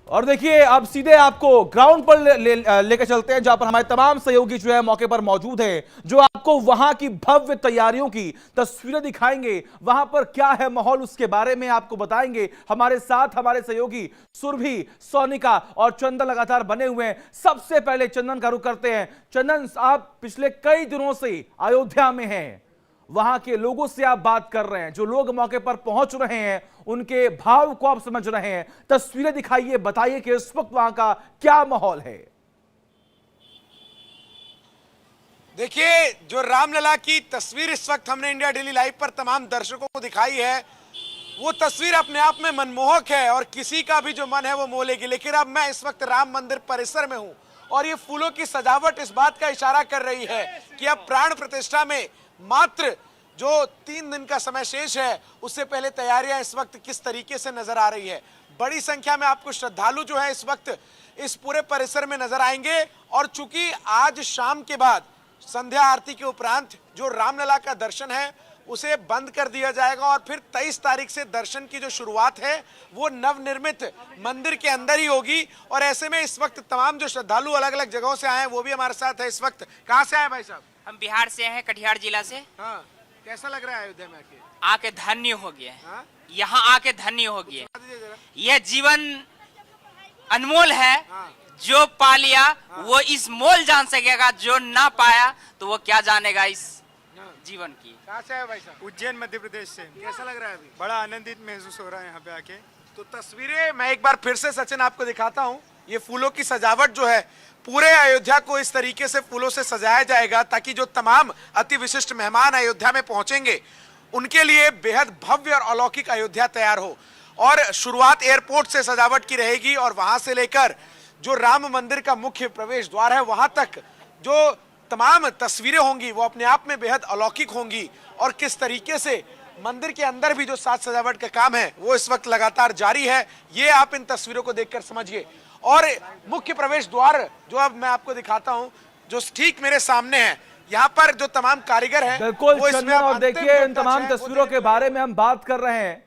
और देखिए अब सीधे आपको ग्राउंड पर लेकर चलते हैं, जहां पर हमारे तमाम सहयोगी जो है मौके पर मौजूद हैं, जो आपको वहां की भव्य तैयारियों की तस्वीरें दिखाएंगे। वहां पर क्या है माहौल, उसके बारे में आपको बताएंगे। हमारे साथ हमारे सहयोगी सुरभि, सोनिका और चंदन लगातार बने हुए हैं। सबसे पहले चंदन का रुख करते हैं। चंदन, आप पिछले कई दिनों से अयोध्या में हैं, वहां के लोगों से आप बात कर रहे हैं, जो लोग मौके पर पहुंच रहे हैं उनके भाव को आप समझ रहे हैं। तस्वीरें दिखाइए, बताइए कि इस वक्त वहां का क्या माहौल है। देखिए, जो रामलला की तस्वीर इस वक्त हमने इंडिया डेली लाइव पर तमाम दर्शकों को दिखाई है, वो तस्वीर अपने आप में मनमोहक है और किसी का भी जो मन है वो मोह लेगी। लेकिन अब मैं इस वक्त राम मंदिर परिसर में हूं और ये फूलों की सजावट इस बात का इशारा कर रही है कि अब प्राण प्रतिष्ठा में मात्र जो 3 दिन का समय शेष है, उससे पहले तैयारियां इस वक्त किस तरीके से नजर आ रही है। बड़ी संख्या में आपको श्रद्धालु जो है इस वक्त इस पूरे परिसर में नजर आएंगे। और चूंकि आज शाम के बाद संध्या आरती के उपरांत जो रामलला का दर्शन है उसे बंद कर दिया जाएगा और फिर 23 तारीख से दर्शन की जो शुरुआत है वो नवनिर्मित मंदिर के अंदर ही होगी। और ऐसे में इस वक्त तमाम जो श्रद्धालु अलग अलग जगहों से आए हैं वो भी हमारे साथ है। इस वक्त कहाँ से आए भाई साहब? हम बिहार से हैं, कटिहार जिला से। हाँ, कैसा लग रहा है अयोध्या में आके धन्य हो गए। हाँ? यहाँ आके धन्य हो गए। यह जीवन अनमोल है। हाँ। जो पा लिया वो इस मोल जान सकेगा, जो ना पाया तो वो क्या जानेगा इस जीवन की। कहाँ से आए भाई साहब? उज्जैन मध्य प्रदेश से। कैसा लग रहा है अभी? बड़ा आनंदित महसूस हो रहा है यहाँ पे आके। तो तस्वीरें मैं एक बार फिर से सचिन आपको दिखाता हूँ। ये फूलों की सजावट जो है, पूरे अयोध्या को इस तरीके से फूलों से सजाया जाएगा ताकि जो तमाम अति विशिष्ट मेहमान अयोध्या में पहुंचेंगे उनके लिए बेहद भव्य और अलौकिक अयोध्या तैयार हो। और शुरुआत एयरपोर्ट से सजावट की रहेगी और वहां से लेकर जो राम मंदिर का मुख्य प्रवेश द्वार है वहां तक जो तमाम तस्वीरें होंगी वो अपने आप में बेहद अलौकिक होंगी। और किस तरीके से मंदिर के अंदर भी जो साज सजावट का काम है वो इस वक्त लगातार जारी है, ये आप इन तस्वीरों को देखकर समझिए। और मुख्य प्रवेश द्वार जो अब मैं आपको दिखाता हूं, जो ठीक मेरे सामने है, यहाँ पर जो तमाम कारीगर हैं बिल्कुल वो इसमें और देखिए इन तमाम तस्वीरों के बारे में हम बात कर रहे हैं,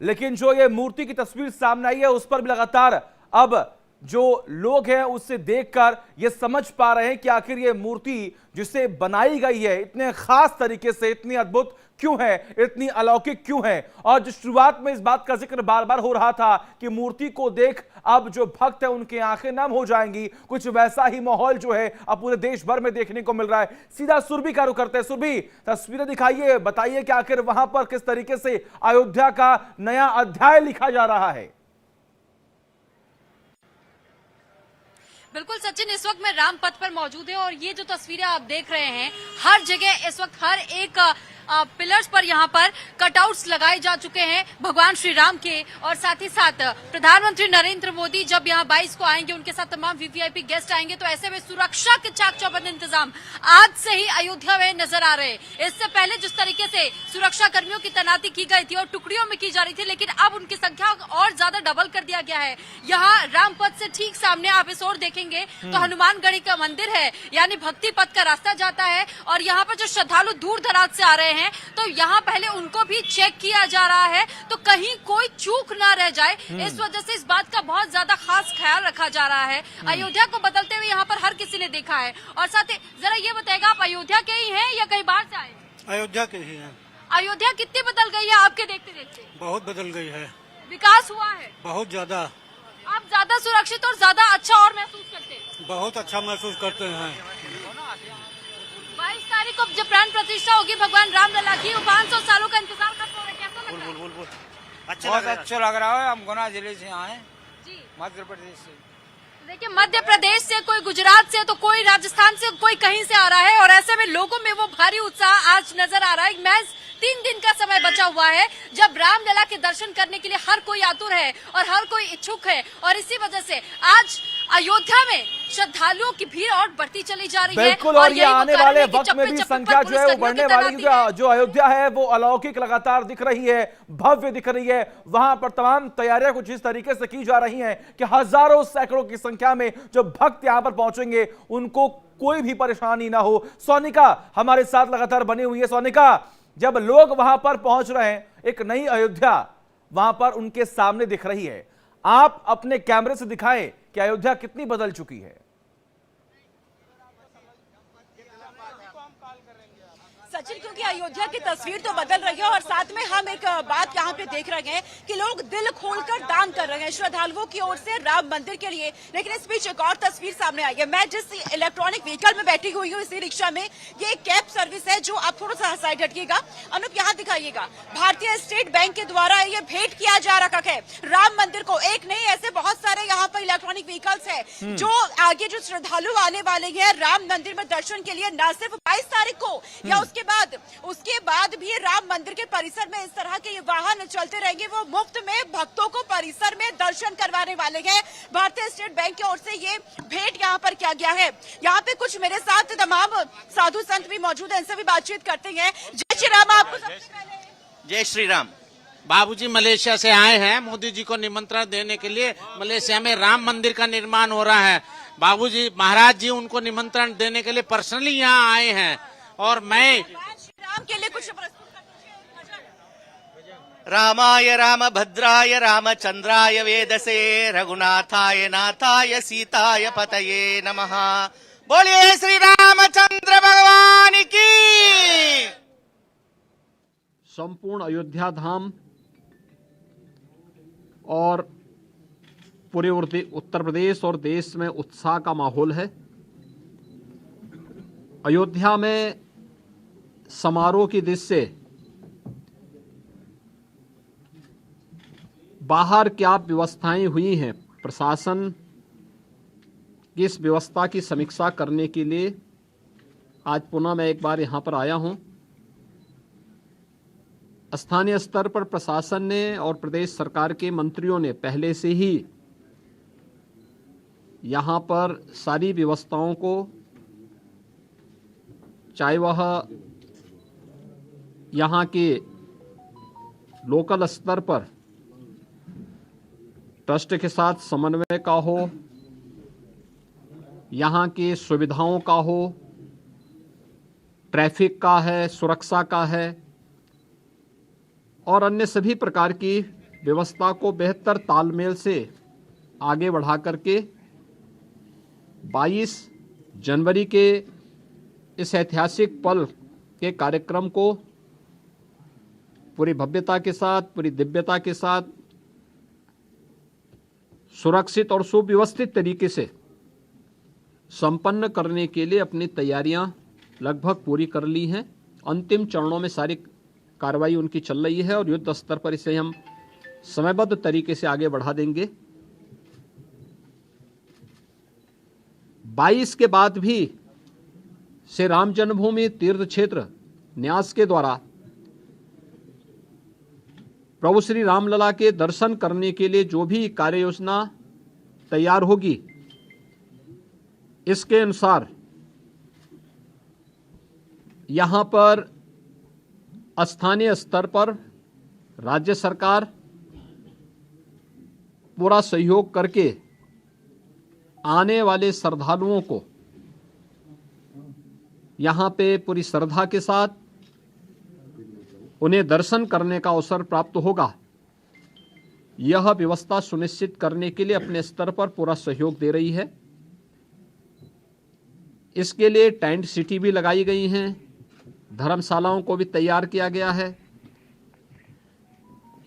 लेकिन जो ये मूर्ति की तस्वीर सामने आई है उस पर भी लगातार अब जो लोग हैं उससे देखकर ये समझ पा रहे हैं कि आखिर ये मूर्ति जिसे बनाई गई है इतने खास तरीके से, इतनी अद्भुत क्यों है, इतनी अलौकिक क्यों है। और जो शुरुआत में इस बात का जिक्र बार बार हो रहा था कि मूर्ति को देख अब जो भक्त है उनकी आंखें नम हो जाएंगी, कुछ वैसा ही माहौल जो है अब पूरे देश भर में देखने को मिल रहा है। सीधा सुरभि का रुख करते हैं। सुरभि, तस्वीरें दिखाइए, बताइए कि आखिर वहां पर किस तरीके से अयोध्या का नया अध्याय लिखा जा रहा है। बिल्कुल सचिन, इस वक्त मैं रामपथ पर मौजूद है और ये जो तस्वीरें आप देख रहे हैं, हर जगह इस वक्त हर एक पिलर्स पर यहाँ पर कटआउट्स लगाए जा चुके हैं भगवान श्री राम के। और साथ ही साथ प्रधानमंत्री नरेंद्र मोदी जब यहाँ 22 को आएंगे, उनके साथ तमाम वीवीआईपी गेस्ट आएंगे, तो ऐसे में सुरक्षा के चाक चौबंद इंतजाम आज से ही अयोध्या में नजर आ रहे हैं। इससे पहले जिस तरीके से सुरक्षा कर्मियों की तैनाती की गई थी और टुकड़ियों में की जा रही थी, लेकिन अब उनकी संख्या और ज्यादा डबल कर दिया गया है। यहाँ रामपथ से ठीक सामने आप इस ओर देखेंगे तो हनुमानगढ़ी का मंदिर है, यानी भक्ति पथ का रास्ता जाता है। और यहाँ पर जो श्रद्धालु दूर दराज से आ रहे हैं तो यहाँ पहले उनको भी चेक किया जा रहा है तो कहीं कोई चूक ना रह जाए, इस वजह से इस बात का बहुत ज्यादा खास ख्याल रखा जा रहा है। अयोध्या को बदलते हुए यहाँ पर हर किसी ने देखा है। और साथ ही जरा ये बताएगा, आप अयोध्या के ही हैं या कहीं बाहर से आए? अयोध्या के ही हैं। अयोध्या कितनी बदल गई है आपके देखते देखते? बहुत बदल गई है, विकास हुआ है बहुत ज्यादा। आप ज्यादा सुरक्षित और ज्यादा अच्छा और महसूस करते हैं? बहुत अच्छा महसूस करते हैं। 22 तारीख को जब प्राण प्रतिष्ठा होगी भगवान रामलला की, 500 सालों का इंतजार कर रहे हैं, कैसा लग रहा है? बहुत अच्छा लग रहा है। हम गुना जिले से आए हैं, जी, मध्य प्रदेश से। देखिए, मध्य प्रदेश से, कोई गुजरात से, तो कोई राजस्थान से, कोई कहीं से आ रहा है और ऐसे में लोगों में वो भारी उत्साह आज नजर आ रहा है। महज 3 दिन का समय बचा हुआ है जब रामलला के दर्शन करने के लिए हर कोई आतुर है और हर कोई इच्छुक है। और इसी वजह से आज अयोध्या में श्रद्धालुओं की भीड़ और बढ़ती चली जा रही है। बिल्कुल, और ये आने वाले वक्त में भी संख्या जो है वो बढ़ने वाली है। जो अयोध्या है वो अलौकिक लगातार दिख रही है, भव्य दिख रही है। वहां पर तमाम तैयारियां कुछ इस तरीके से की जा रही हैं कि हजारों सैकड़ों की संख्या में जो भक्त यहां पर पहुंचेंगे उनको कोई भी परेशानी ना हो। सोनिका हमारे साथ लगातार बनी हुई है। सोनिका, जब लोग वहां पर पहुंच रहे हैं, एक नई अयोध्या वहां पर उनके सामने दिख रही है, आप अपने कैमरे से दिखाएं कि अयोध्या कितनी बदल चुकी है। सचिन, क्योंकि अयोध्या की तस्वीर तो बदल रही है और साथ में हम एक बात यहाँ पे देख रहे हैं कि लोग दिल खोलकर दान कर रहे हैं श्रद्धालुओं की ओर से राम मंदिर के लिए। लेकिन इस बीच एक और तस्वीर सामने आई है। मैं जिस इलेक्ट्रॉनिक व्हीकल में बैठी हुई हूँ, इसी रिक्शा में, ये एक कैब सर्विस है जो आप थोड़ा सा साइड हटिएगा, अनुप यहाँ दिखाइएगा। भारतीय स्टेट बैंक के द्वारा ये भेंट किया जा रखा है राम मंदिर को। एक नहीं, ऐसे बहुत सारे यहाँ पर इलेक्ट्रॉनिक व्हीकल्स है जो आगे जो श्रद्धालु आने वाले हैं राम मंदिर में दर्शन के लिए, न सिर्फ 22 तारीख को या उसके बाद भी राम मंदिर के परिसर में इस तरह के ये वाहन चलते रहेंगे। वो मुफ्त में भक्तों को परिसर में दर्शन करवाने वाले हैं। भारतीय स्टेट बैंक की ओर से ये भेंट यहाँ पर किया गया है। यहाँ पे कुछ मेरे साथ तमाम साधु संत भी मौजूद हैं, इनसे भी बातचीत करते हैं। जय श्री राम। आपको सबसे पहले जय श्री राम। बाबूजी मलेशिया से आए हैं मोदी जी को निमंत्रण देने के लिए। मलेशिया में राम मंदिर का निर्माण हो रहा है। बाबूजी महाराज जी उनको निमंत्रण देने के लिए पर्सनली यहाँ आए हैं और मैं राम के लिए कुछ प्रस्तुत रामाय रामभद्राय रामचंद्राय वेदसे रघुनाथाय नाथाय सीताय पतये नमः। बोलिए श्री रामचंद्र भगवान की। संपूर्ण अयोध्या धाम और पूरे उत्तर प्रदेश और देश में उत्साह का माहौल है। अयोध्या में समारोह की दृष्टि से बाहर क्या व्यवस्थाएं हुई हैं, प्रशासन की इस व्यवस्था की समीक्षा करने के लिए आज पुनः मैं एक बार यहां पर आया हूं। स्थानीय स्तर पर प्रशासन ने और प्रदेश सरकार के मंत्रियों ने पहले से ही यहां पर सारी व्यवस्थाओं को, चाहे वह यहाँ के लोकल स्तर पर ट्रस्ट के साथ समन्वय का हो, यहाँ की सुविधाओं का हो, ट्रैफिक का है, सुरक्षा का है और अन्य सभी प्रकार की व्यवस्था को बेहतर तालमेल से आगे बढ़ा करके 22 जनवरी के इस ऐतिहासिक पल के कार्यक्रम को पूरी भव्यता के साथ, पूरी दिव्यता के साथ, सुरक्षित और सुव्यवस्थित तरीके से संपन्न करने के लिए अपनी तैयारियां लगभग पूरी कर ली हैं। अंतिम चरणों में सारी कार्रवाई उनकी चल रही है और युद्ध स्तर पर इसे हम समयबद्ध तरीके से आगे बढ़ा देंगे। 22 के बाद भी श्री राम जन्मभूमि तीर्थ क्षेत्र न्यास के द्वारा प्रभु श्री रामलला के दर्शन करने के लिए जो भी कार्य योजना तैयार होगी, इसके अनुसार यहां पर स्थानीय स्तर पर राज्य सरकार पूरा सहयोग करके आने वाले श्रद्धालुओं को यहां पे पूरी श्रद्धा के साथ उन्हें दर्शन करने का अवसर प्राप्त होगा, यह व्यवस्था सुनिश्चित करने के लिए अपने स्तर पर पूरा सहयोग दे रही है। इसके लिए टेंट सिटी भी लगाई गई हैं, धर्मशालाओं को भी तैयार किया गया है,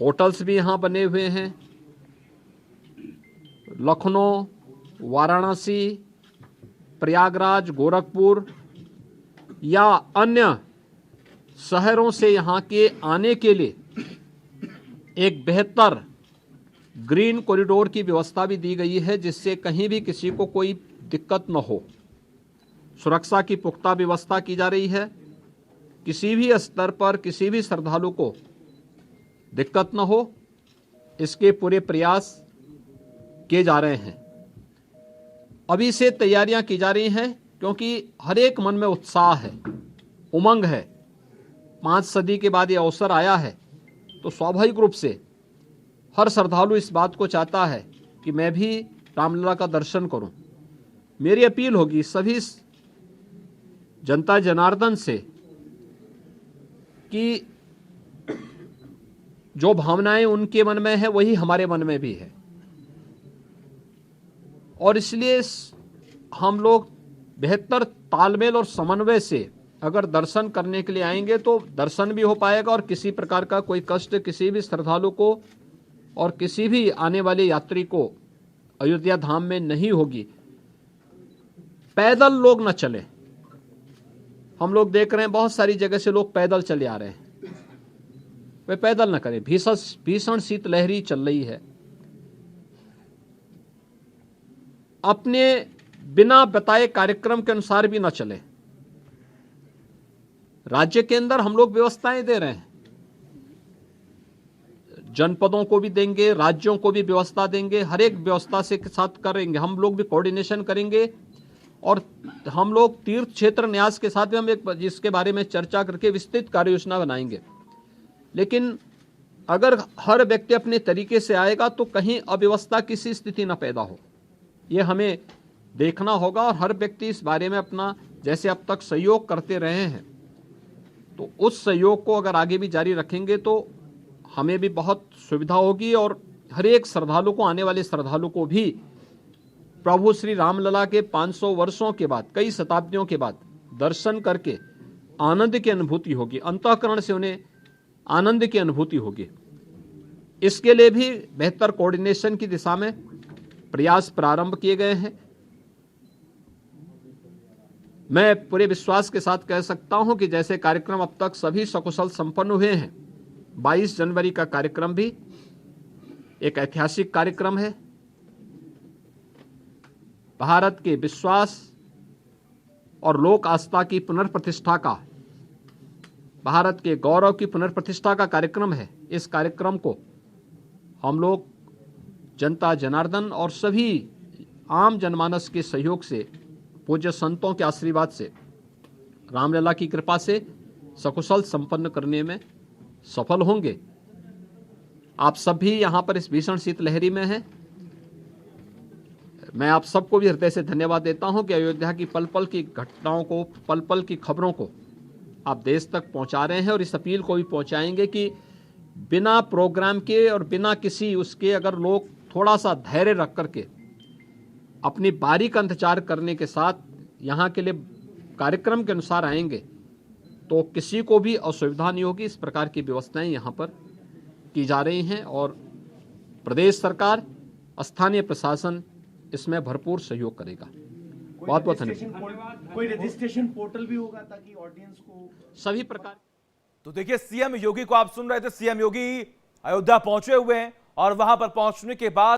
होटल्स भी यहां बने हुए हैं। लखनऊ, वाराणसी, प्रयागराज, गोरखपुर या अन्य शहरों से यहाँ के आने के लिए एक बेहतर ग्रीन कॉरिडोर की व्यवस्था भी दी गई है, जिससे कहीं भी किसी को कोई दिक्कत न हो। सुरक्षा की पुख्ता व्यवस्था की जा रही है, किसी भी स्तर पर किसी भी श्रद्धालु को दिक्कत न हो, इसके पूरे प्रयास किए जा रहे हैं। अभी से तैयारियां की जा रही हैं क्योंकि हर एक मन में उत्साह है, उमंग है। 5 सदी के बाद ये अवसर आया है तो स्वाभाविक रूप से हर श्रद्धालु इस बात को चाहता है कि मैं भी रामलला का दर्शन करूं। मेरी अपील होगी सभी जनता जनार्दन से कि जो भावनाएं उनके मन में है वही हमारे मन में भी है। और इसलिए हम लोग बेहतर तालमेल और समन्वय से अगर दर्शन करने के लिए आएंगे तो दर्शन भी हो पाएगा और किसी प्रकार का कोई कष्ट किसी भी श्रद्धालु को और किसी भी आने वाले यात्री को अयोध्या धाम में नहीं होगी। पैदल लोग न चले। हम लोग देख रहे हैं बहुत सारी जगह से लोग पैदल चले आ रहे हैं, वे पैदल न करें। भीषण शीतलहरी चल रही है। अपने बिना बताए कार्यक्रम के अनुसार भी न चले। राज्य के अंदर हम लोग व्यवस्थाएं दे रहे हैं, जनपदों को भी देंगे, राज्यों को भी व्यवस्था देंगे, हर एक व्यवस्था से साथ करेंगे। हम लोग भी कोऑर्डिनेशन करेंगे और हम लोग तीर्थ क्षेत्र न्यास के साथ भी हम एक इसके बारे में चर्चा करके विस्तृत कार्य योजना बनाएंगे। लेकिन अगर हर व्यक्ति अपने तरीके से आएगा तो कहीं अव्यवस्था की स्थिति न पैदा हो, ये हमें देखना होगा। और हर व्यक्ति इस बारे में अपना जैसे अब तक सहयोग करते रहे हैं तो उस सहयोग को अगर आगे भी जारी रखेंगे तो हमें भी बहुत सुविधा होगी और हर एक श्रद्धालु को, आने वाले श्रद्धालु को भी प्रभु श्री रामलला के 500 वर्षों के बाद, कई शताब्दियों के बाद दर्शन करके आनंद की अनुभूति होगी, अंतःकरण से उन्हें आनंद की अनुभूति होगी। इसके लिए भी बेहतर कोऑर्डिनेशन की दिशा में प्रयास प्रारंभ किए गए हैं। मैं पूरे विश्वास के साथ कह सकता हूं कि जैसे कार्यक्रम अब तक सभी सकुशल संपन्न हुए हैं, 22 जनवरी का कार्यक्रम भी एक ऐतिहासिक कार्यक्रम है। भारत के विश्वास और लोक आस्था की पुनर्प्रतिष्ठा का, भारत के गौरव की पुनर्प्रतिष्ठा का कार्यक्रम है। इस कार्यक्रम को हम लोग जनता जनार्दन और सभी आम जनमानस के सहयोग से, पूज्य संतों के आशीर्वाद से, रामलला की कृपा से सकुशल संपन्न करने में सफल होंगे। आप सब भी यहाँ पर इस भीषण शीतलहरी में हैं। मैं आप सबको भी हृदय से धन्यवाद देता हूँ कि अयोध्या की पल पल की घटनाओं को, पल पल की खबरों को आप देश तक पहुँचा रहे हैं और इस अपील को भी पहुँचाएंगे कि बिना प्रोग्राम के और बिना किसी उसके अगर लोग थोड़ा सा धैर्य रख करके अपनी बारी का इंतजार करने के साथ यहाँ के लिए कार्यक्रम के अनुसार आएंगे तो किसी को भी असुविधा नहीं होगी। इस प्रकार की व्यवस्थाएं यहाँ पर की जा रही हैं और प्रदेश सरकार, स्थानीय प्रशासन इसमें भरपूर सहयोग करेगा। बहुत बहुत धन्यवाद। कोई रजिस्ट्रेशन पोर्टल भी होगा ताकि ऑडियंस को सभी प्रकार। तो देखिए, सीएम योगी को आप सुन रहे थे। सीएम योगी अयोध्या पहुंचे हुए हैं और वहां पर पहुंचने के बाद